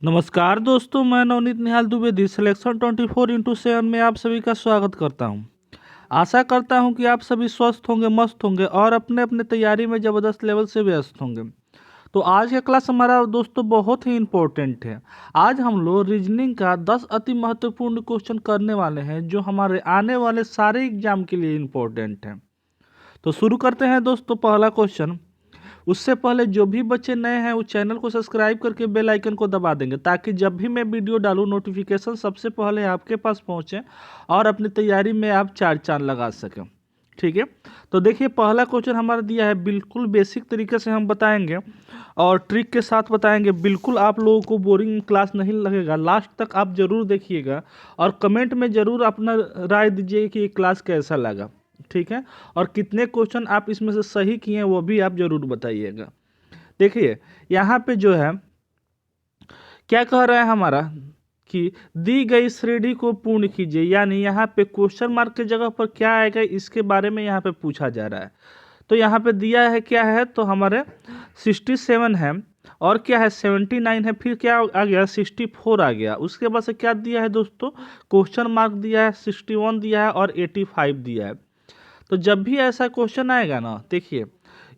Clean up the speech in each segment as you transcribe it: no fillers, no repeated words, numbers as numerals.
नमस्कार दोस्तों, मैं नवनीत निहाल द्विवेदी सिलेक्शन 24x7 में आप सभी का स्वागत करता हूं। आशा करता हूं कि आप सभी स्वस्थ होंगे, मस्त होंगे और अपने अपने तैयारी में ज़बरदस्त लेवल से व्यस्त होंगे। तो आज का क्लास हमारा दोस्तों बहुत ही इम्पोर्टेंट है। आज हम लोग रीजनिंग का 10 अति महत्वपूर्ण क्वेश्चन करने वाले हैं जो हमारे आने वाले सारे एग्जाम के लिए इम्पोर्टेंट हैं। तो शुरू करते हैं दोस्तों। पहला क्वेश्चन। उससे पहले जो भी बच्चे नए हैं वो चैनल को सब्सक्राइब करके बेल आइकन को दबा देंगे ताकि जब भी मैं वीडियो डालूं नोटिफिकेशन सबसे पहले आपके पास पहुंचे और अपनी तैयारी में आप चार चांद लगा सकें। ठीक है। तो देखिए, पहला क्वेश्चन हमारा दिया है, बिल्कुल बेसिक तरीके से हम बताएंगे और ट्रिक के साथ बताएंगे। बिल्कुल आप लोगों को बोरिंग क्लास नहीं लगेगा, लास्ट तक आप ज़रूर देखिएगा और कमेंट में ज़रूर अपना राय दीजिए कि ये क्लास कैसा लगा। ठीक है। और कितने क्वेश्चन आप इसमें से सही किए हैं वो भी आप जरूर बताइएगा। देखिए, यहाँ पे जो है क्या कह रहा है हमारा कि दी गई श्रेणी को पूर्ण कीजिए, यानी यहाँ पे क्वेश्चन मार्क की जगह पर क्या आएगा इसके बारे में यहाँ पे पूछा जा रहा है। तो यहाँ पे दिया है क्या है, तो हमारे 67 है और क्या है 79 है, फिर क्या आ गया 64 आ गया। उसके बाद से क्या दिया है दोस्तों, क्वेश्चन मार्क दिया है, 61 दिया है और 85 दिया है। तो जब भी ऐसा क्वेश्चन आएगा ना, देखिए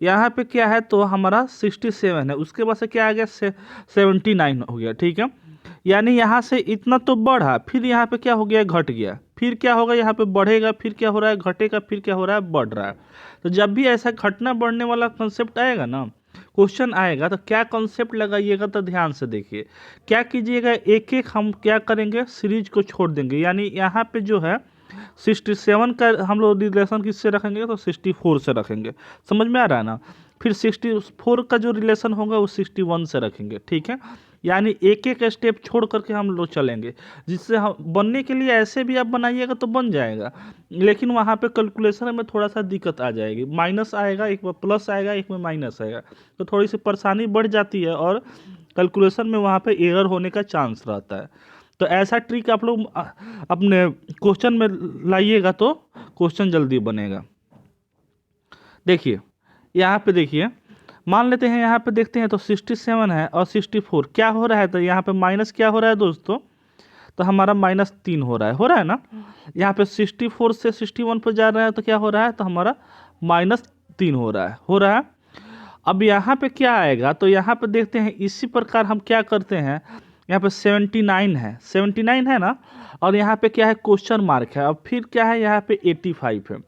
यहाँ पे क्या है, तो हमारा 67 है, उसके बाद से क्या आ गया 79 हो गया। ठीक है। यानी यहाँ से इतना तो बढ़ा, फिर यहाँ पे क्या हो गया, घट गया, फिर क्या होगा यहाँ पे बढ़ेगा, फिर क्या हो रहा है घटेगा, फिर क्या हो रहा है बढ़ रहा है। तो जब भी ऐसा घटना बढ़ने वाला कंसेप्ट आएगा ना, क्वेश्चन आएगा, तो क्या कंसेप्ट लगाइएगा, तो ध्यान से देखिए क्या कीजिएगा, एक एक हम क्या करेंगे, सीरीज को छोड़ देंगे। यानी यहाँ पे जो है 67 का हम लोग रिलेशन किससे रखेंगे, तो 64 से रखेंगे। समझ में आ रहा है ना। फिर 64 का जो रिलेशन होगा वो 61 से रखेंगे। ठीक है। यानी एक एक स्टेप छोड़ करके हम लोग चलेंगे, जिससे हम बनने के लिए ऐसे भी आप बनाइएगा तो बन जाएगा, लेकिन वहाँ पे कैलकुलेशन में थोड़ा सा दिक्कत आ जाएगी। माइनस आएगा, एक में प्लस आएगा, एक में माइनस आएगा, तो थोड़ी सी परेशानी बढ़ जाती है और कैलकुलेशन में वहाँ पे एरर होने का चांस रहता है। तो ऐसा ट्रिक आप लोग अपने क्वेश्चन में लाइएगा तो क्वेश्चन जल्दी बनेगा। देखिए यहाँ पे, देखिए मान लेते हैं, यहाँ पे देखते हैं तो 67 है और 64 क्या हो रहा है, तो यहाँ पे माइनस क्या हो रहा है दोस्तों, तो हमारा -3 हो रहा है ना। यहाँ पे 64 से 61 पर जा रहा है तो क्या हो रहा है, तो हमारा -3 हो रहा है। अब यहाँ पे क्या आएगा, तो यहाँ पे देखते हैं इसी प्रकार हम क्या करते हैं, यहाँ पे 79 है ना, और यहाँ पे क्या है क्वेश्चन मार्क है, और फिर क्या है यहाँ पे 85 है।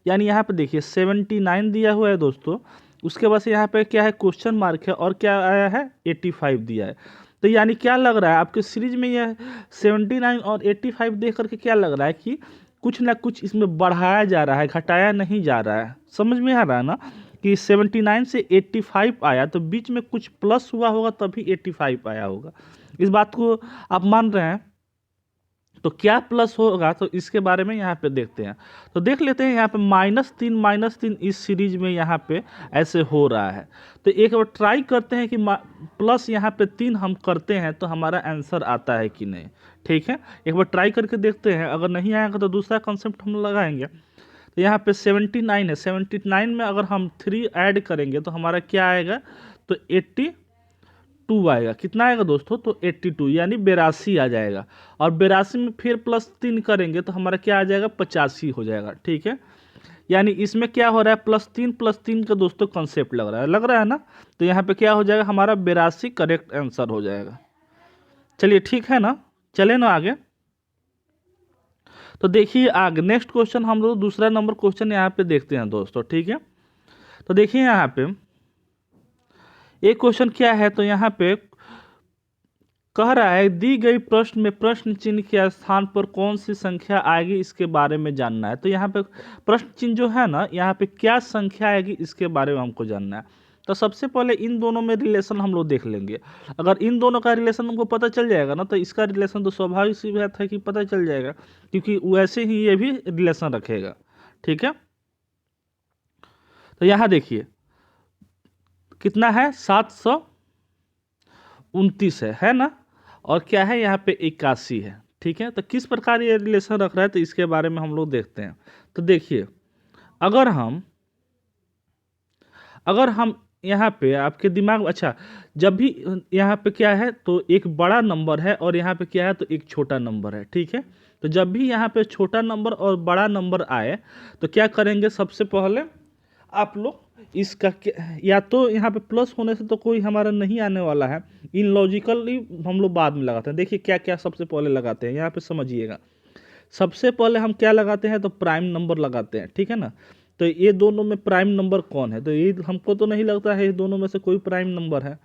यानी यहाँ पे देखिए 79 दिया हुआ है दोस्तों, उसके बाद से यहाँ पे क्या है क्वेश्चन मार्क है और क्या आया है 85 दिया है। तो यानी क्या लग रहा है आपके सीरीज में, यह 79 और 85 देख करके क्या लग रहा है कि कुछ ना कुछ इसमें बढ़ाया जा रहा है, घटाया नहीं जा रहा है। समझ में आ रहा है ना कि 79 से 85 आया तो बीच में कुछ प्लस हुआ होगा तभी 85 आया होगा। इस बात को आप मान रहे हैं। तो क्या प्लस होगा, तो इसके बारे में यहाँ पे देखते हैं। तो देख लेते हैं यहाँ पे -3 इस सीरीज में यहाँ पे ऐसे हो रहा है। तो एक बार ट्राई करते हैं कि प्लस यहाँ पे 3 हम करते हैं तो हमारा आंसर आता है कि नहीं। ठीक है। एक बार ट्राई करके देखते हैं, अगर नहीं आएगा तो दूसरा कॉन्सेप्ट हम लगाएंगे। तो यहाँ पे 79 है, 79 में अगर हम 3 ऐड करेंगे तो हमारा क्या आएगा, तो 82 आएगा। कितना आएगा दोस्तों, तो 82 यानी 82 आ जाएगा। और 82 में फिर +3 करेंगे तो हमारा क्या आ जाएगा, 85 हो जाएगा। ठीक है। यानी इसमें क्या हो रहा है, +3 का दोस्तों कॉन्सेप्ट लग रहा है ना। तो यहाँ पे क्या हो जाएगा, हमारा 82 करेक्ट आंसर हो जाएगा। चलिए ठीक है ना, चले ना आगे। तो देखिए आगे नेक्स्ट क्वेश्चन हम लोग दूसरा नंबर क्वेश्चन यहाँ पे देखते हैं दोस्तों। ठीक है। तो देखिए यहाँ पे एक क्वेश्चन क्या है, तो यहाँ पे कह रहा है दी गई प्रश्न में प्रश्न चिन्ह के स्थान पर कौन सी संख्या आएगी इसके बारे में जानना है। तो यहाँ पे प्रश्न चिन्ह जो है ना, यहाँ पे क्या संख्या आएगी इसके बारे में हमको जानना है। तो सबसे पहले इन दोनों में रिलेशन हम लोग देख लेंगे। अगर इन दोनों का रिलेशन हमको पता चल जाएगा ना, तो इसका रिलेशन तो स्वाभाविक सी बात है कि पता चल जाएगा, क्योंकि वैसे ही ये भी रिलेशन रखेगा। ठीक है। तो यहाँ देखिए कितना है, 729 है ना, और क्या है यहाँ पे 81 है। ठीक है। तो किस प्रकार ये रिलेशन रख रहा है, तो इसके बारे में हम लोग देखते हैं। तो देखिए अगर हम यहाँ पे आपके दिमाग अच्छा, जब भी यहाँ पे क्या है तो एक बड़ा नंबर है और यहाँ पे क्या है तो एक छोटा नंबर है, ठीक है। तो जब भी यहाँ पे छोटा नंबर और बड़ा नंबर आए तो क्या करेंगे, सबसे पहले आप लोग इसका या तो यहाँ पे प्लस होने से तो कोई हमारा नहीं आने वाला है, इन लॉजिकली हम लोग बाद में लगाते हैं। देखिए क्या क्या सबसे पहले लगाते हैं, यहाँ पे समझिएगा। सबसे पहले हम क्या लगाते हैं तो प्राइम नंबर लगाते हैं, ठीक है ना। तो ये दोनों में प्राइम नंबर कौन है, तो ये हमको तो नहीं लगता है ये दोनों में से कोई प्राइम नंबर है।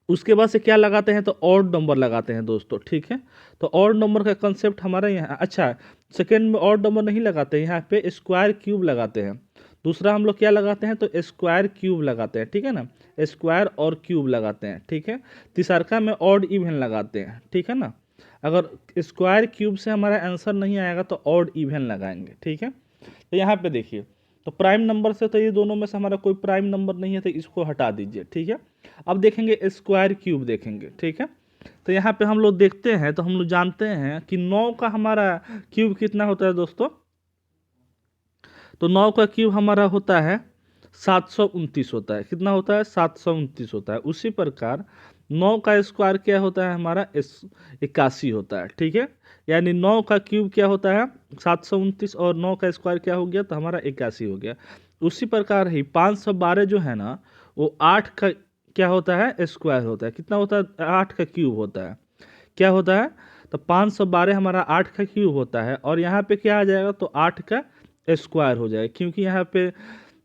उसके बाद से क्या लगाते हैं तो ऑड नंबर लगाते हैं दोस्तों, ठीक है। तो ऑड नंबर का कंसेप्ट हमारा यहाँ अच्छा, सेकेंड में ऑड नंबर नहीं लगाते, यहाँ पे स्क्वायर क्यूब लगाते हैं। दूसरा हम लोग क्या लगाते हैं तो स्क्वायर क्यूब लगाते हैं, ठीक है ना, स्क्वायर और क्यूब लगाते हैं, ठीक है। तीसरका में ऑड इवन लगाते हैं, ठीक है ना। अगर स्क्वायर क्यूब से हमारा आंसर नहीं आएगा तो ऑड इवन लगाएंगे, ठीक है। तो यहाँ पे देखिए, तो प्राइम नंबर से तो ये दोनों में से हमारा कोई प्राइम नंबर नहीं है, तो इसको हटा दीजिए, ठीक है। अब देखेंगे स्क्वायर क्यूब देखेंगे, ठीक है। तो यहाँ पे हम लोग देखते हैं तो हम लोग जानते हैं कि 9 का हमारा क्यूब कितना होता है दोस्तों, तो 9 का क्यूब हमारा होता है 729 होता है। कितना होता है 729 होता है। उसी प्रकार 9 का स्क्वायर क्या होता है हमारा 81 होता है, ठीक है। यानी 9 का क्यूब क्या होता है 729 और 9 का स्क्वायर क्या हो गया तो हमारा 81 हो गया। उसी प्रकार ही 512 जो है ना वो 8 का क्या होता है स्क्वायर होता है। कितना होता है 8 का क्यूब होता है। क्या होता है तो 512 हमारा 8 का क्यूब होता है और यहाँ पे क्या आ जाएगा तो 8 का स्क्वायर हो जाएगा, क्योंकि यहाँ पे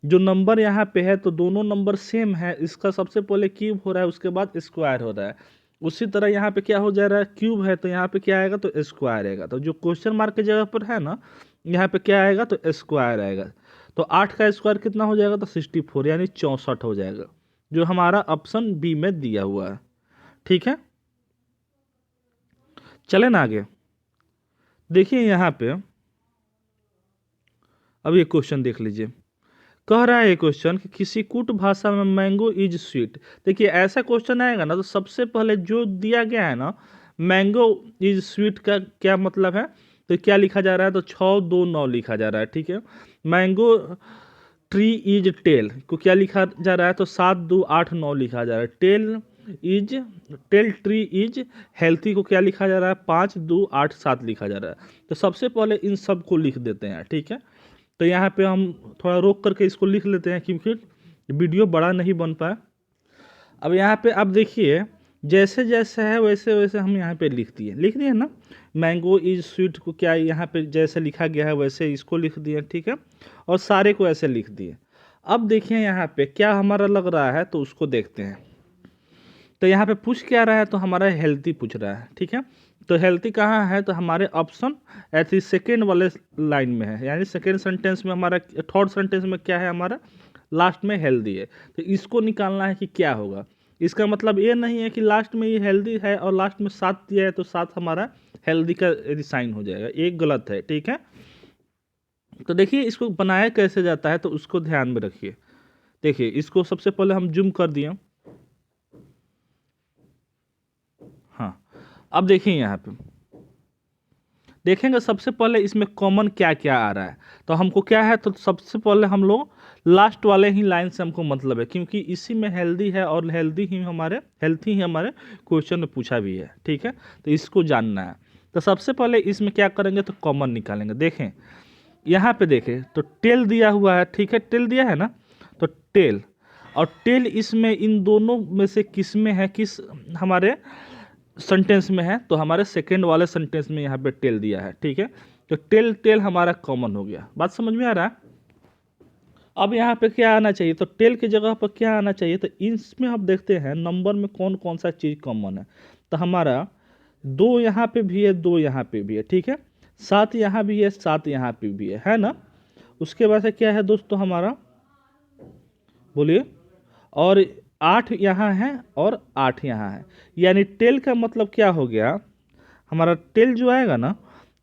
जो नंबर यहाँ पे है तो दोनों नंबर सेम है, इसका सबसे पहले क्यूब हो रहा है उसके बाद स्क्वायर हो रहा है। उसी तरह यहाँ पे क्या हो जा रहा है क्यूब है तो यहाँ पे क्या आएगा तो स्क्वायर आएगा। तो जो क्वेश्चन मार्क की जगह पर है ना यहाँ पे क्या आएगा तो स्क्वायर आएगा। तो 8 का स्क्वायर कितना हो जाएगा तो 64 यानी 64 हो जाएगा, जो हमारा ऑप्शन बी में दिया हुआ है, ठीक है। चले ना आगे, देखिए यहाँ पे अब ये क्वेश्चन देख लीजिए। कह रहा है ये क्वेश्चन कि किसी कूट भाषा में मैंगो इज स्वीट। देखिए ऐसा क्वेश्चन आएगा ना तो सबसे पहले जो दिया गया है ना मैंगो इज स्वीट का क्या मतलब है, तो क्या लिखा जा रहा है तो 629 लिखा जा रहा है, ठीक है। मैंगो ट्री इज टेल को क्या लिखा जा रहा है तो 7289 लिखा जा रहा है। टेल ट्री इज हेल्थी को क्या लिखा जा रहा है 5287 लिखा जा रहा है। तो सबसे पहले इन सब को लिख देते हैं, ठीक है। तो यहाँ पे हम थोड़ा रोक करके इसको लिख लेते हैं क्योंकि वीडियो बड़ा नहीं बन पाया। अब यहाँ पे आप देखिए जैसे जैसे है वैसे वैसे हम यहाँ पे लिख दिए ना। मैंगो इज स्वीट को क्या यहाँ पे जैसे लिखा गया है वैसे इसको लिख दिए, ठीक है। और सारे को ऐसे लिख दिए। अब देखिए यहाँ पे क्या हमारा लग रहा है तो उसको देखते हैं। तो यहाँ पे पूछ क्या रहा है तो हमारा हेल्थी पूछ रहा है, ठीक है। तो हेल्थी कहाँ है तो हमारे ऑप्शन ऐसे सेकेंड वाले लाइन में है, यानी सेकेंड सेंटेंस में हमारा, थर्ड सेंटेंस में क्या है हमारा लास्ट में हेल्दी है। तो इसको निकालना है कि क्या होगा। इसका मतलब ये नहीं है कि लास्ट में ये हेल्दी है और लास्ट में 7 दिया है तो 7 हमारा हेल्दी का साइन हो जाएगा, एक गलत है, ठीक है। तो देखिए इसको बनाया कैसे जाता है तो उसको ध्यान में रखिए। देखिए इसको सबसे पहले हम जूम कर दिए। हाँ अब देखिए यहाँ पे देखेंगे सबसे पहले इसमें कॉमन क्या क्या आ रहा है। तो हमको क्या है तो सबसे पहले हम लोग लास्ट वाले ही लाइन से हमको मतलब है, क्योंकि इसी में हेल्दी है और हेल्थी ही हमारे क्वेश्चन में पूछा भी है, ठीक है। तो इसको जानना है। तो सबसे पहले इसमें क्या करेंगे तो कॉमन निकालेंगे। देखें यहाँ पे देखें तो टेल दिया हुआ है, ठीक है, टेल दिया है ना। तो टेल और टेल इसमें इन दोनों में से किस में है, किस हमारे सेंटेंस में है तो हमारे सेकेंड वाले सेंटेंस में यहाँ पे टेल दिया है, ठीक है। तो टेल टेल हमारा कॉमन हो गया। बात समझ में आ रहा है। अब यहाँ पे क्या आना चाहिए तो टेल की जगह पर क्या आना चाहिए तो इसमें हम देखते हैं नंबर में कौन कौन सा चीज़ कॉमन है। तो हमारा 2 यहाँ पे भी है, 2 यहाँ पे भी है, ठीक है। 7 यहाँ भी है, 7 यहाँ पे भी है ना। उसके बाद से क्या है दोस्तों हमारा बोलिए, और 8 यहाँ है और 8 यहाँ है। यानी टेल का मतलब क्या हो गया हमारा टेल जो आएगा ना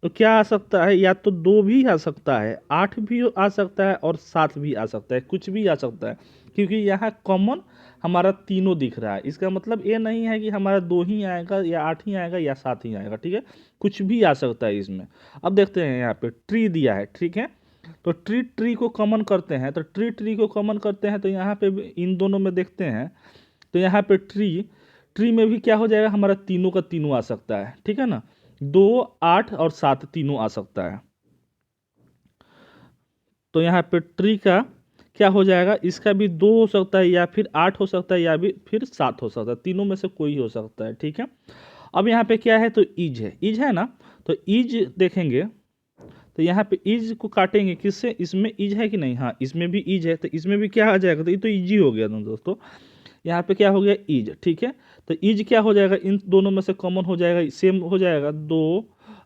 तो क्या आ सकता है, या तो 2 भी आ सकता है, 8 भी आ सकता है और 7 भी आ सकता है, कुछ भी आ सकता है। क्योंकि यहाँ कॉमन हमारा तीनों दिख रहा है। इसका मतलब ये नहीं है कि हमारा 2 ही आएगा या 8 ही आएगा या 7 ही आएगा, ठीक है। कुछ भी आ सकता है इसमें। अब देखते हैं यहाँ पे ट्री दिया है, ठीक है। तो ट्री को कॉमन करते हैं, तो ट्री को कॉमन करते हैं, तो यहाँ पे इन दोनों में देखते हैं, तो यहाँ पे ट्री में भी क्या हो जाएगा, हमारा तीनों का तीनों आ सकता है, ठीक है ना, 2, 8 और 7 तीनों आ सकता है। तो यहाँ पे ट्री का क्या हो जाएगा, इसका भी 2 हो सकता है, या फिर 8 हो सकता है, या भी फिर 7 हो सकता है, तीनों में से कोई हो सकता है, ठीक है। अब यहाँ पे क्या है, तो ईज है ना, तो ईज देखेंगे, तो यहाँ पे ईज को काटेंगे किससे, इसमें ईज है कि नहीं, हाँ इसमें भी ईज है, तो इसमें भी क्या आ जाएगा, तो ये तो ईजी हो गया ना दोस्तों, यहाँ पे क्या हो गया, ईज, ठीक है। तो ईज क्या हो जाएगा, इन दोनों में से कॉमन हो जाएगा, सेम हो जाएगा, 2,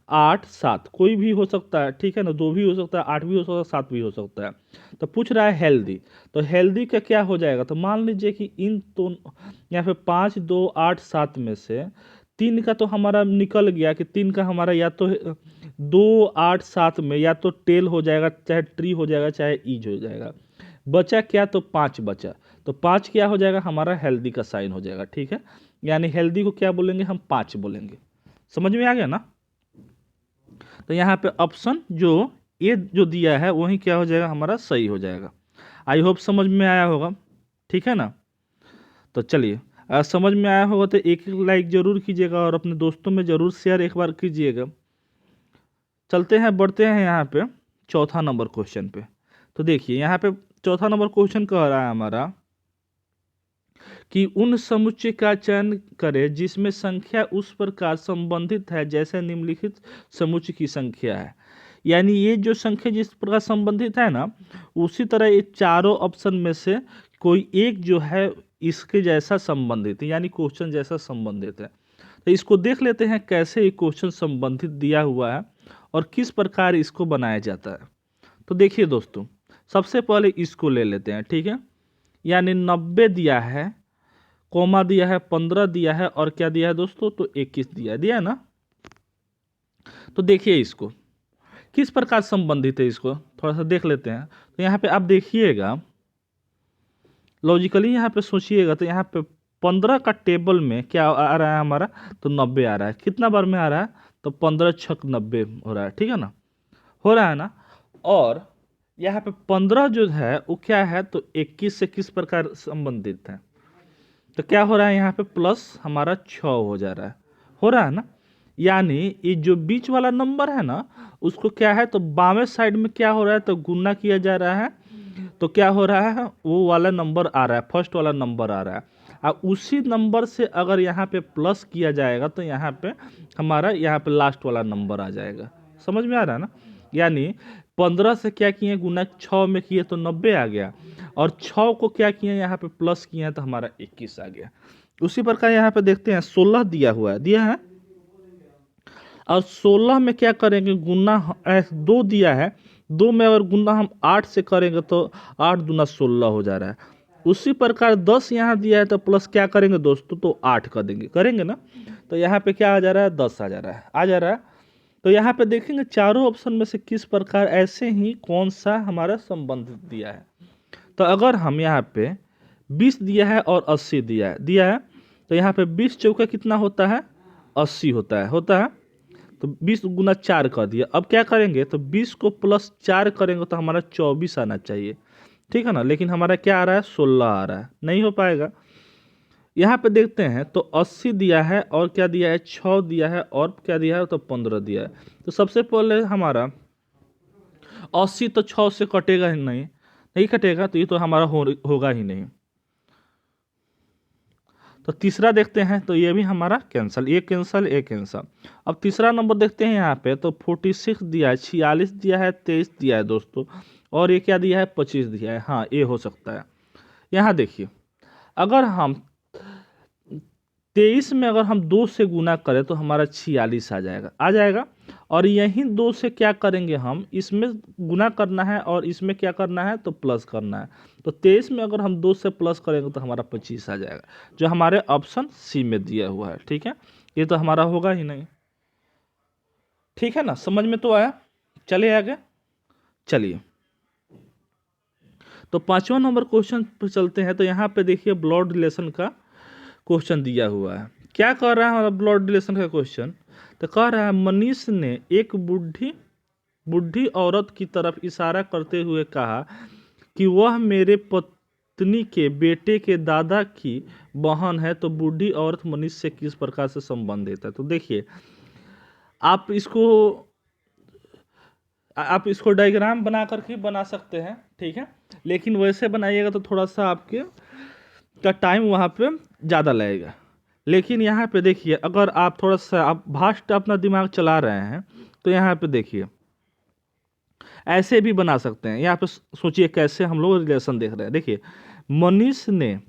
8, 7 कोई भी हो सकता है, ठीक है ना, 2 भी हो सकता है, 8 भी हो सकता है, 7 भी हो सकता है। तो पूछ रहा है हेल्दी, तो हेल्दी का क्या हो जाएगा, तो मान लीजिए कि इन दोनों यहाँ पे 5, 2, 8, 7 में से 3 का तो हमारा निकल गया, कि 3 का हमारा या तो 2, 8, 7 में या तो टेल हो जाएगा, चाहे ट्री हो जाएगा, चाहे ईज हो जाएगा, बचा क्या, तो 5 बचा, तो 5 क्या हो जाएगा, हमारा हेल्दी का साइन हो जाएगा, ठीक है। यानी हेल्दी को क्या बोलेंगे, हम 5 बोलेंगे। समझ में आ गया ना। तो यहाँ पे ऑप्शन जो दिया है वही क्या हो जाएगा, हमारा सही हो जाएगा। आई होप समझ में आया होगा, ठीक है ना। तो चलिए, समझ में आया होगा तो एक लाइक जरूर कीजिएगा और अपने दोस्तों में जरूर शेयर एक बार कीजिएगा। चलते हैं, बढ़ते हैं यहाँ पे चौथा नंबर क्वेश्चन पे। तो देखिए यहाँ पे चौथा नंबर क्वेश्चन कह रहा है हमारा कि उन समुच्चय का चयन करें जिसमें संख्या उस प्रकार संबंधित है जैसे निम्नलिखित समुच्चय की संख्या है। यानी ये जो संख्या जिस प्रकार संबंधित है ना, उसी तरह ये चारों ऑप्शन में से कोई एक जो है इसके जैसा संबंधित है, यानी क्वेश्चन जैसा संबंधित है। तो इसको देख लेते हैं कैसे ये क्वेश्चन संबंधित दिया हुआ है और किस प्रकार इसको बनाया जाता है। तो देखिए दोस्तों, सबसे पहले इसको ले लेते हैं, ठीक है। यानी 90 दिया है, कॉमा दिया है, 15 दिया है, और क्या दिया है दोस्तों, तो 21 दिया है ना। तो देखिए इसको किस प्रकार संबंधित है, इसको थोड़ा सा देख लेते हैं। तो यहाँ पे आप देखिएगा, लॉजिकली यहाँ पे सोचिएगा, तो यहाँ पे 15 का टेबल में क्या आ रहा है हमारा, तो 90 आ रहा है। कितना बार में आ रहा है, तो 15 छक 90 हो रहा है, ठीक है ना, हो रहा है ना। और यहाँ पे 15 जो है वो क्या है, तो 21 से किस प्रकार संबंधित है, तो क्या हो रहा है, यहाँ पे प्लस हमारा 6 हो रहा है ना। यानी ये जो बीच वाला नंबर है ना, उसको क्या है, तो बावें साइड में क्या हो रहा है, तो गुना किया जा रहा है, तो क्या हो रहा है, वो वाला नंबर आ रहा है, फर्स्ट वाला नंबर आ रहा है। अब उसी नंबर से अगर यहाँ पे प्लस किया जाएगा तो यहाँ पे हमारा यहाँ पे लास्ट वाला नंबर आ जाएगा। समझ में आ रहा है ना। यानी 15 से क्या किए, गुना 6 में किए तो 90 आ गया, और 6 को क्या किए, यहाँ पे प्लस किए हैं तो हमारा 21 आ गया। उसी प्रकार यहाँ पे देखते हैं 16 दिया है, और 16 में क्या करेंगे, गुना 2 दिया है, 2 में अगर गुना हम 8 से करेंगे तो 8 दूना 16 हो जा रहा है। उसी प्रकार 10 यहाँ दिया है, तो प्लस क्या करेंगे दोस्तों, तो 8 कर देंगे, करेंगे ना। तो यहाँ पे क्या आ जा रहा है, 10 आ जा रहा है। तो यहाँ पे देखेंगे चारों ऑप्शन में से किस प्रकार ऐसे ही कौन सा हमारा संबंधित दिया है। तो अगर हम यहाँ पे 20 दिया है और 80 दिया है, तो यहाँ पे 20 चौका कितना होता है, 80 होता है। तो 20 गुना 4 कर दिया। अब क्या करेंगे, तो 20 को प्लस 4 करेंगे तो हमारा 24 आना चाहिए, ठीक है ना। लेकिन हमारा क्या आ रहा है, 16 आ रहा है, नहीं हो पाएगा। यहाँ पे देखते हैं तो 80 दिया है, और क्या दिया है, 6 दिया है, और क्या दिया है, तो 15 दिया है। तो सबसे पहले हमारा 80 तो 6 से कटेगा ही नहीं कटेगा, तो ये तो हमारा होगा ही नहीं। तो तीसरा देखते हैं, तो ये भी हमारा कैंसल, ये कैंसल। अब तीसरा नंबर देखते हैं यहाँ पे, तो 46 दिया है, 46 दिया है, 23 दिया है दोस्तों, और ये क्या दिया है, 25 दिया है। हाँ ये हो सकता है। यहाँ देखिए, अगर हम 23 में अगर हम 2 से गुना करें तो हमारा 46 आ जाएगा। और यहीं 2 से क्या करेंगे, हम इसमें गुना करना है और इसमें क्या करना है, तो प्लस करना है। तो 23 में अगर हम 2 से प्लस करेंगे तो हमारा 25 आ जाएगा, जो हमारे ऑप्शन सी में दिया हुआ है, ठीक है। ये तो हमारा होगा ही नहीं, ठीक है ना, समझ में तो आया। चलिए आगे, चलिए तो 5वां नंबर क्वेश्चन पर चलते हैं। तो यहाँ पे देखिए ब्लड रिलेशन का क्वेश्चन दिया हुआ है। क्या कह रहा है हमारा ब्लड रिलेशन का क्वेश्चन, तो कह रहा है मनीष ने एक बूढ़ी बूढ़ी औरत की तरफ इशारा करते हुए कहा कि वह मेरे पत्नी के बेटे के दादा की बहन है। तो बूढ़ी औरत मनुष्य से किस प्रकार से संबंधित है? तो देखिए, आप इसको डायग्राम बना करके बना सकते हैं, ठीक है, लेकिन वैसे बनाइएगा तो थोड़ा सा आपके का टाइम वहाँ पे ज़्यादा लगेगा। लेकिन यहाँ पे देखिए, अगर आप थोड़ा सा आप भास्ट अपना दिमाग चला रहे हैं तो यहाँ पे देखिए ऐसे भी बना सकते हैं। यहाँ पे सोचिए कैसे हम लोग रिलेशन देख रहे हैं। देखिए, मनीष ने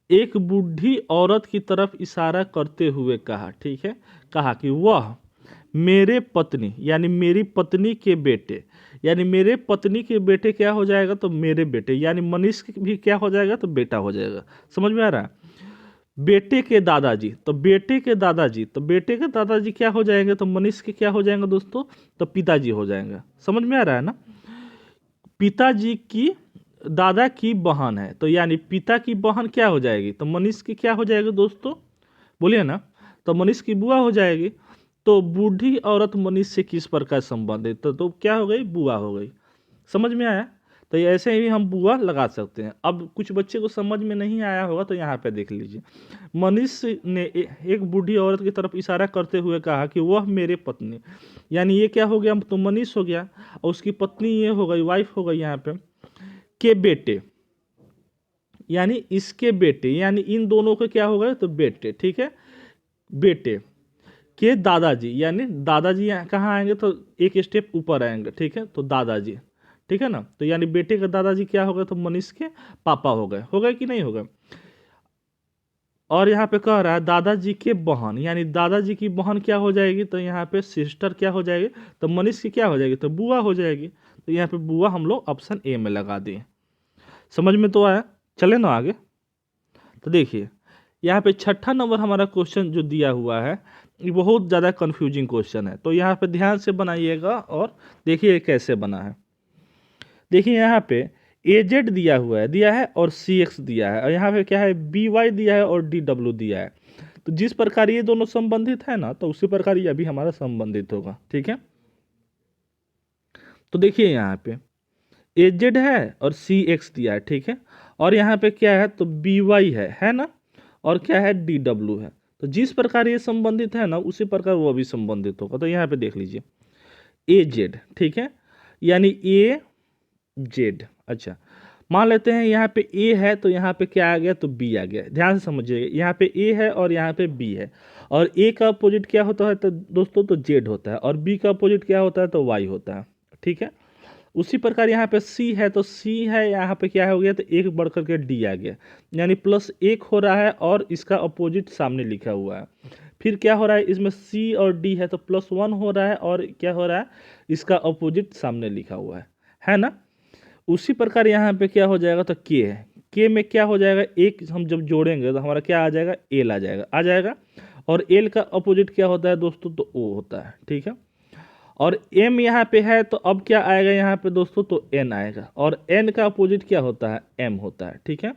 एक बूढ़ी औरत की तरफ इशारा करते हुए कहा, ठीक है, कहा कि वह मेरे पत्नी यानी मेरी पत्नी के बेटे, यानी मेरे पत्नी के बेटे क्या हो जाएगा? तो मेरे बेटे, यानी मनीष भी क्या हो जाएगा? तो बेटा हो जाएगा। समझ में आ रहा है? बेटे के दादाजी, तो बेटे के दादाजी, तो बेटे के दादाजी क्या हो जाएंगे? तो मनीष के क्या हो जाएंगे दोस्तों? तो पिताजी हो जाएंगे। समझ में आ रहा है ना? पिताजी की दादा की बहन है, तो यानी पिता की बहन क्या हो जाएगी? तो मनीष की क्या हो जाएगी दोस्तों? बोलिए ना। तो मनीष की बुआ हो जाएगी। तो बूढ़ी औरत मनीष से किस प्रकार संबंधित? तो क्या हो गई? बुआ हो गई। समझ में आया? तो ऐसे ही हम बुआ लगा सकते हैं। अब कुछ बच्चे को समझ में नहीं आया होगा तो यहाँ पे देख लीजिए। मनीष ने एक बूढ़ी औरत की तरफ इशारा करते हुए कहा कि वह मेरे पत्नी, यानी ये क्या हो गया? तो मनीष हो गया, और उसकी पत्नी ये हो गई, वाइफ हो गई यहाँ पे, के बेटे, यानी इसके बेटे, यानी इन दोनों के क्या हो गए? तो बेटे, ठीक है, बेटे के दादाजी, यानी दादाजी कहाँ आएंगे? तो एक स्टेप ऊपर आएंगे, ठीक है, तो दादाजी, ठीक है ना। तो यानी बेटे के दादाजी क्या हो गए? तो मनीष के पापा हो गए कि नहीं हो गए? और यहाँ पे कह रहा है दादाजी के बहन, यानी दादाजी की बहन क्या हो जाएगी? तो यहाँ पे सिस्टर क्या हो जाएगी? तो मनीष की क्या हो जाएगी? तो बुआ हो जाएगी। तो यहाँ पे बुआ हम लोग ऑप्शन ए में लगा दिए। समझ में तो आया? चले ना आगे। तो देखिए, यहाँ पे छठा नंबर हमारा क्वेश्चन जो दिया हुआ है ये बहुत ज़्यादा कंफ्यूजिंग क्वेश्चन है, तो यहाँ पे ध्यान से बनाइएगा और देखिए कैसे बना है। देखिए यहाँ पे AZ दिया है और CX दिया है, और यहाँ पे क्या है? BY दिया है और DW दिया है। तो जिस प्रकार ये दोनों संबंधित है ना, तो उसी प्रकार ये भी हमारा संबंधित होगा, ठीक है। तो देखिए यहाँ पे AZ है और CX दिया है, ठीक है, और यहाँ पे क्या है? तो BY है ना, और क्या है? DW है। तो जिस प्रकार ये संबंधित है ना उसी प्रकार वो भी संबंधित होगा। तो यहाँ पे देख लीजिए AZ, ठीक है, यानी AZ। अच्छा, मान लेते हैं यहाँ पे A है तो यहाँ पे क्या आ गया? तो B आ गया। ध्यान से समझिएगा, यहाँ पे A है और यहाँ पे B है, और A का अपोजिट क्या होता है? तो दोस्तों तो Z होता है, और B का अपोजिट क्या होता है? तो Y होता है, ठीक है। उसी प्रकार यहाँ पे C है, तो C है, यहाँ पे क्या हो गया? तो एक बढ़ करके D आ गया, यानी +1 हो रहा है और इसका अपोजिट सामने लिखा हुआ है। फिर क्या हो रहा है? इसमें C और D है तो +1 हो रहा है, और क्या हो रहा है? इसका अपोजिट सामने लिखा हुआ है ना। उसी प्रकार यहाँ पे क्या हो जाएगा? तो K है, K में क्या हो जाएगा? एक हम जब जोड़ेंगे तो हमारा क्या आ जाएगा? L आ जाएगा, और L का अपोजिट क्या होता है दोस्तों? तो O होता है, ठीक है। और M यहाँ पे है तो अब क्या आएगा यहाँ पे दोस्तों? तो N आएगा, और N का अपोजिट क्या होता है? M होता है, ठीक है।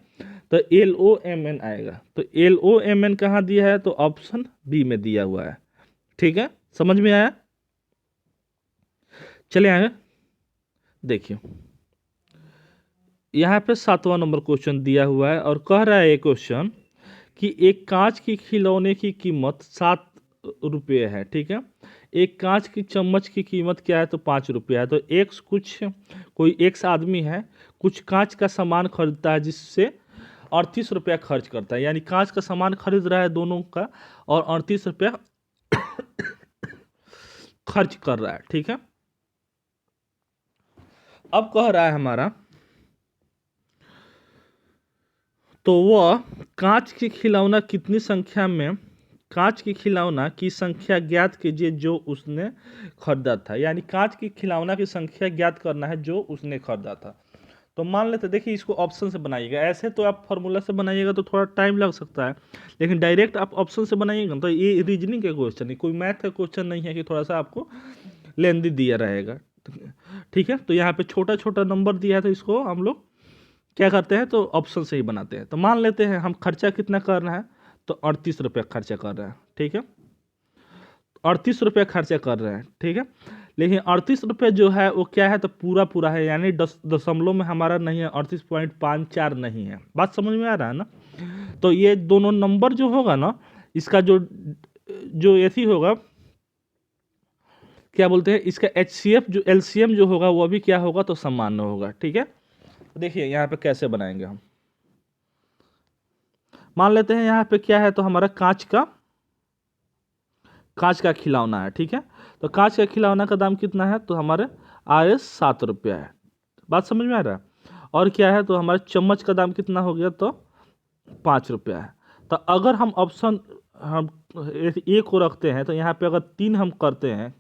तो LOMN आएगा। तो LOMN कहाँ दिया है? तो ऑप्शन बी में दिया हुआ है, ठीक है। समझ में आया? चले आगे देखिए, यहाँ पे 7वां नंबर क्वेश्चन दिया हुआ है, और कह रहा है ये क्वेश्चन कि एक कांच की खिलौने की कीमत 7 रुपये है, ठीक है। एक कांच की चम्मच की कीमत क्या है? तो 5 रुपया है। तो कोई एक आदमी है, कुछ कांच का सामान खरीदता है जिससे 38 रुपया खर्च करता है, यानी कांच का सामान खरीद रहा है दोनों का, और 38 रुपया खर्च कर रहा है, ठीक है। अब कह रहा है हमारा, तो वह कांच की खिलौना कितनी संख्या में कांच की खिलौना की संख्या ज्ञात कीजिए जो उसने खरीदा था, यानी कांच की खिलौना की संख्या ज्ञात करना है जो उसने खरीदा था। तो मान लेते, देखिए इसको ऑप्शन से बनाइएगा। ऐसे तो आप फॉर्मूला से बनाइएगा तो थोड़ा टाइम लग सकता है, लेकिन डायरेक्ट आप ऑप्शन से बनाइएगा तो ये रीजनिंग का क्वेश्चन है, कोई मैथ का क्वेश्चन नहीं है कि थोड़ा सा आपको लेंदी दिया रहेगा, ठीक है। तो यहाँ पे छोटा छोटा नंबर दिया है तो इसको हम लोग क्या करते हैं? तो ऑप्शन से ही बनाते हैं। तो मान लेते हैं हम खर्चा कितना कर रहे हैं? तो 38 रुपये खर्चा कर रहे हैं, ठीक है, 38 रुपये खर्चा कर रहे हैं, ठीक है। लेकिन 38 रुपये जो है वो क्या है, तो पूरा पूरा है, यानी दशमलव में हमारा नहीं है, 38.54 नहीं है। बात समझ में आ रहा है ना। तो ये दोनों नंबर जो होगा ना, इसका जो जो ऐसी होगा, क्या बोलते हैं, इसका HCF जो LCM जो होगा वो भी क्या होगा, तो सामान्य होगा। ठीक है, तो देखिए यहाँ पे कैसे बनाएंगे हम। मान लेते हैं यहाँ पे क्या है, तो हमारा कांच का खिलौना है। ठीक है, तो कांच का खिलौना का दाम कितना है, तो हमारे RS 7 रुपया है। बात समझ में आ रहा है। और क्या है, तो हमारे चम्मच का दाम कितना हो गया, तो 5 रुपया है। तो अगर हम ऑप्शन हम ए को रखते हैं, तो यहाँ पे अगर 3 हम करते हैं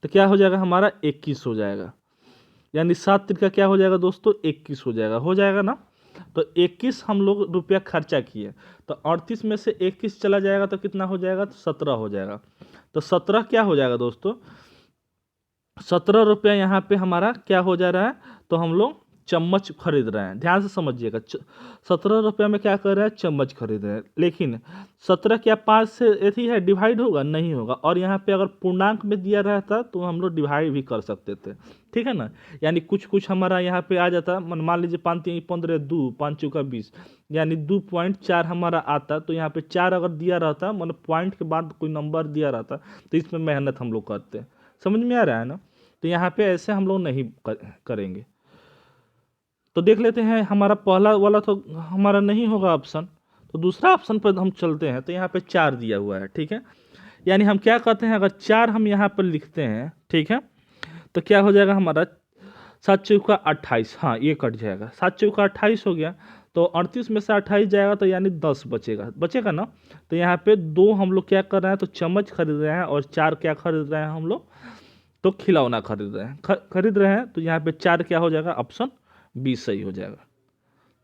तो क्या हो जाएगा, हमारा 21 हो जाएगा। यानी 7 का क्या हो जाएगा दोस्तों, 21 हो जाएगा ना। तो 21 हम लोग रुपया खर्चा किए, तो 38 में से 21 चला जाएगा तो कितना हो जाएगा, तो 17 हो जाएगा। तो 17 क्या हो जाएगा दोस्तों, 17 रुपया यहाँ पे हमारा क्या हो जा रहा है, तो हम लोग चम्मच खरीद रहे हैं। ध्यान से समझिएगा, 17 रुपया में क्या कर रहे हैं, चम्मच खरीद रहे हैं। लेकिन 17 क्या 5 से ऐसी है डिवाइड होगा, नहीं होगा। और यहाँ पे अगर पूर्णांक में दिया रहता तो हम लोग डिवाइड भी कर सकते थे। ठीक है ना, यानी कुछ कुछ हमारा यहाँ पे आ जाता, मान लीजिए 5 3 15 2 5 चौका 20, यानी 2.4 हमारा आता। तो यहाँ पे 4 अगर दिया रहता, मतलब पॉइंट के बाद कोई नंबर दिया रहता, तो इसमें मेहनत हम लोग करते। समझ में आ रहा है ना। तो यहाँ पे ऐसे हम लोग नहीं करेंगे। तो देख लेते हैं, हमारा पहला वाला तो हमारा नहीं होगा ऑप्शन, तो दूसरा ऑप्शन पर हम चलते हैं। तो यहाँ पे 4 दिया हुआ है। ठीक है, यानी हम क्या करते हैं, अगर 4 हम यहाँ पर लिखते हैं, ठीक है, तो क्या हो जाएगा हमारा 7 चौका 28, हाँ ये कट जाएगा, 7 चौका 28 हो गया। तो 38 में से 28 जाएगा, तो यानी 10 बचेगा ना। तो यहाँ पे 2 हम लोग क्या कर रहे हैं, तो चम्मच खरीद रहे हैं, और 4 क्या खरीद रहे हैं हम लोग, तो खिलौना खरीद रहे हैं, खरीद रहे हैं। तो यहाँ पे 4 क्या हो जाएगा, ऑप्शन बी सही हो जाएगा।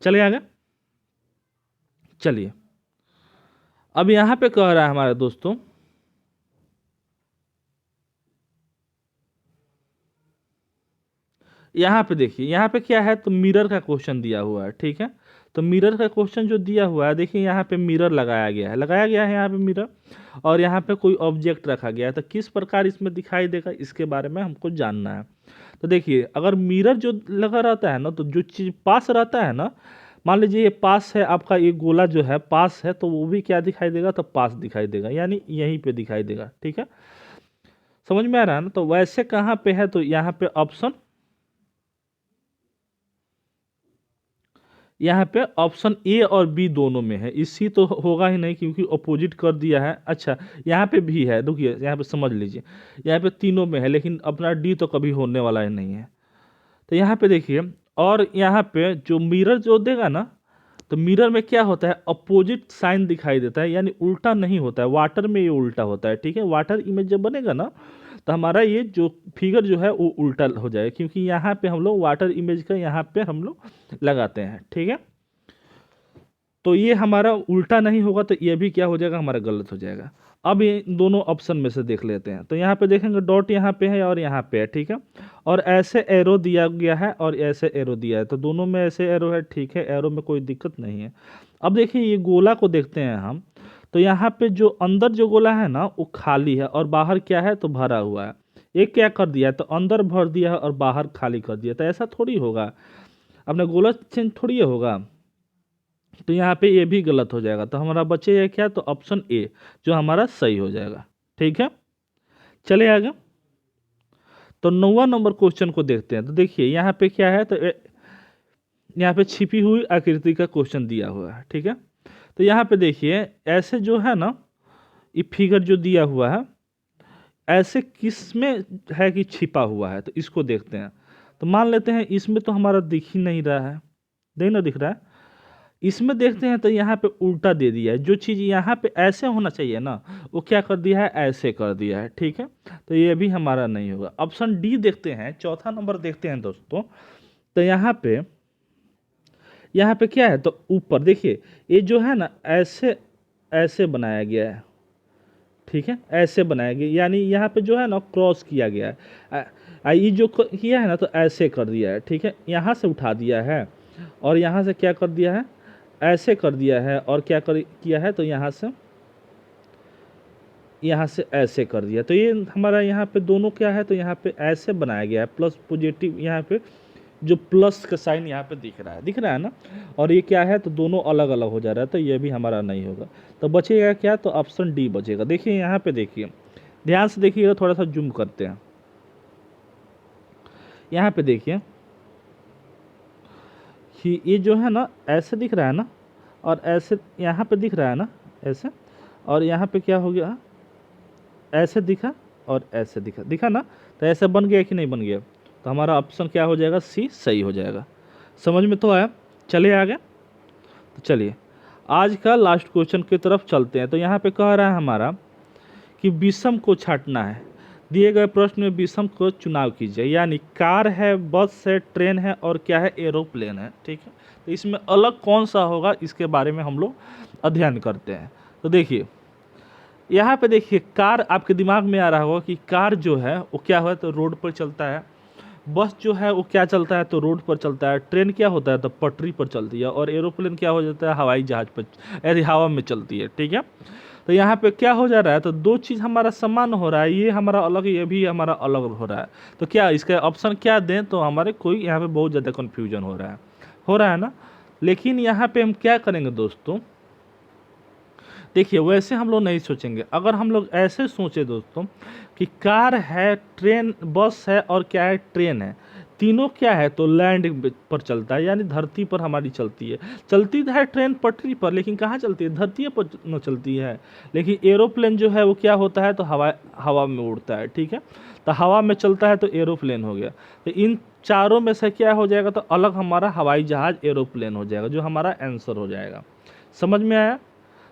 चलिए आगे, चलिए अब यहाँ पे कह रहा है हमारे दोस्तों, यहाँ पे देखिए, यहाँ पे क्या है, तो मिरर का क्वेश्चन दिया हुआ है। ठीक है, तो मिरर का क्वेश्चन जो दिया हुआ है, देखिए यहाँ पे मिरर लगाया गया है यहाँ पे मिरर, और यहाँ पे कोई ऑब्जेक्ट रखा गया है। तो किस प्रकार इसमें दिखाई देगा, इसके बारे में हमको जानना है। तो देखिए, अगर मिरर जो लगा रहता है ना, तो जो चीज़ पास रहता है ना, मान लीजिए ये पास है, आपका ये गोला जो है पास है, तो वो भी क्या दिखाई देगा, तो पास दिखाई देगा, यानी यहीं पे दिखाई देगा। ठीक है, समझ में आ रहा है ना। तो वैसे कहाँ पे है, तो यहाँ पे ऑप्शन, यहाँ पे ऑप्शन ए और बी दोनों में है। इसी तो होगा ही नहीं, क्योंकि अपोजिट कर दिया है। अच्छा, यहाँ पे भी है, रुकिए यहाँ पे समझ लीजिए, यहाँ पे तीनों में है, लेकिन अपना डी तो कभी होने वाला ही नहीं है। तो यहाँ पे देखिए, और यहाँ पे जो मिरर जो देगा ना, तो मिरर में क्या होता है, अपोजिट साइन दिखाई देता है, यानी उल्टा नहीं होता है। वाटर में ये उल्टा होता है। ठीक है, वाटर इमेज जब बनेगा ना, तो हमारा ये जो फिगर जो है वो उल्टा हो जाएगा, क्योंकि यहाँ पे हम लोग वाटर इमेज का यहाँ पे हम लोग लगाते हैं। ठीक है, तो ये हमारा उल्टा नहीं होगा, तो ये भी क्या हो जाएगा, हमारा गलत हो जाएगा। अब ये दोनों ऑप्शन में से देख लेते हैं। तो यहाँ पे देखेंगे डॉट यहाँ पे है और यहाँ पे है। ठीक है, और ऐसे एरो दिया गया है और ऐसे एरो दिया है, तो दोनों में ऐसे एरो है। ठीक है, एरो में कोई दिक्कत नहीं है। अब देखिए, ये गोला को देखते हैं हम। तो यहाँ पे जो अंदर जो गोला है ना, वो खाली है, और बाहर क्या है, तो भरा हुआ है। एक क्या कर दिया है, तो अंदर भर दिया है और बाहर खाली कर दिया। तो ऐसा थोड़ी होगा, अपना गोला चेंज थोड़ी होगा। तो यहाँ पे ये भी गलत हो जाएगा। तो हमारा बचे है क्या, तो ऑप्शन ए जो हमारा सही हो जाएगा। ठीक है, चले आगे। तो 9वां नंबर क्वेश्चन को देखते हैं। तो देखिए यहाँ पे क्या है, तो यहाँ पे छिपी हुई आकृति का क्वेश्चन दिया हुआ है। ठीक है, तो यहाँ पे देखिए, ऐसे जो है ना, ये फिगर जो दिया हुआ है, ऐसे किस में है कि छिपा हुआ है, तो इसको देखते हैं। तो मान लेते हैं इसमें तो हमारा दिख ही नहीं रहा है, नहीं दिख रहा है। इसमें देखते हैं, तो यहाँ पे उल्टा दे दिया है। जो चीज़ यहाँ पे ऐसे होना चाहिए ना, वो क्या कर दिया है, ऐसे कर दिया है। ठीक है, तो ये भी हमारा नहीं होगा। ऑप्शन डी देखते हैं, चौथा नंबर देखते हैं दोस्तों। तो यहाँ पे क्या है, तो ऊपर देखिए, ये जो है ना, ऐसे ऐसे बनाया गया है। ठीक है, ऐसे बनाया गया, यानी यहाँ पे जो है ना, क्रॉस किया गया है। ये जो किया है ना, तो ऐसे कर दिया है। ठीक है, यहाँ से उठा दिया है, और यहाँ से क्या कर दिया है, ऐसे कर दिया है, और क्या किया है, तो यहाँ से यहाँ से ऐसे कर दिया, तो ये हमारा यहाँ पे दोनों क्या है, तो यहाँ पे ऐसे बनाया गया है, प्लस पॉजिटिव यहाँ पे जो प्लस का साइन यहाँ पे दिख रहा है ना, और ये क्या है, तो दोनों अलग अलग हो जा रहा है, तो ये भी हमारा नहीं होगा। तो बचेगा क्या, तो ऑप्शन डी बचेगा। देखिए यहाँ पे, देखिए ध्यान से देखिएगा, थोड़ा सा जूम करते हैं। यहाँ पे देखिए कि ये जो है ना ऐसे दिख रहा है ना, और ऐसे यहाँ पे दिख रहा है ना ऐसे, और यहाँ पे क्या हो गया, ऐसे दिखा और ऐसे दिखा ना, तो ऐसे बन गया कि नहीं बन गया, तो हमारा ऑप्शन क्या हो जाएगा, सी सही हो जाएगा। समझ में तो आया। चलिए आगे, तो चलिए आज का लास्ट क्वेश्चन की तरफ चलते हैं। तो यहाँ पे कह रहा है हमारा कि विषम को छांटना है, दिए गए प्रश्न में विषम को चुनाव कीजिए। यानी कार है, बस है, ट्रेन है और क्या है, एरोप्लेन है। ठीक है, तो इसमें अलग कौन सा होगा, इसके बारे में हम लोग अध्ययन करते हैं। तो देखिए यहाँ पे देखिए, कार आपके दिमाग में आ रहा होगा कि कार जो है वो क्या है, तो रोड पर चलता है। बस जो है वो क्या चलता है, तो रोड पर चलता है। ट्रेन क्या होता है, तो पटरी पर चलती है। और एरोप्लेन क्या हो जाता है, हवाई जहाज पर, यानी हवा में चलती है। ठीक है, तो यहाँ पे क्या हो जा रहा है, तो दो चीज़ हमारा समान हो रहा है, ये हमारा अलग, ये भी हमारा अलग हो रहा है। तो क्या इसका ऑप्शन क्या दें, तो हमारे कोई यहाँ पे बहुत ज़्यादा कन्फ्यूजन हो रहा है ना। लेकिन यहाँ पे हम क्या करेंगे दोस्तों, देखिए वैसे हम लोग नहीं सोचेंगे। अगर हम लोग ऐसे सोचे दोस्तों कि कार है, ट्रेन, बस है और क्या है, ट्रेन है, तीनों क्या है, तो लैंड पर चलता है, यानी धरती पर हमारी चलती है। चलती है ट्रेन पटरी पर, लेकिन कहाँ चलती है, धरती पर न चलती है। लेकिन एरोप्लेन जो है वो क्या होता है, तो हवा में उड़ता है। ठीक है, तो हवा में चलता है तो एरोप्लेन हो गया। तो इन चारों में से क्या हो जाएगा, तो अलग हमारा हवाई जहाज एरोप्लेन हो जाएगा, जो हमारा आंसर हो जाएगा। समझ में आया।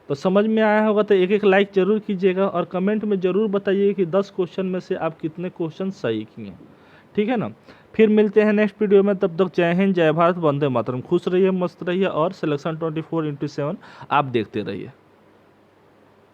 तो समझ में आया होगा तो एक एक लाइक जरूर कीजिएगा, और कमेंट में ज़रूर बताइए कि 10 क्वेश्चन में से आप कितने क्वेश्चन सही किए। ठीक है ना। फिर मिलते हैं नेक्स्ट वीडियो में, तब तक जय हिंद, जय भारत, वंदे मातरम। खुश रहिए, मस्त रहिए, और सिलेक्शन 24x7 आप देखते रहिए।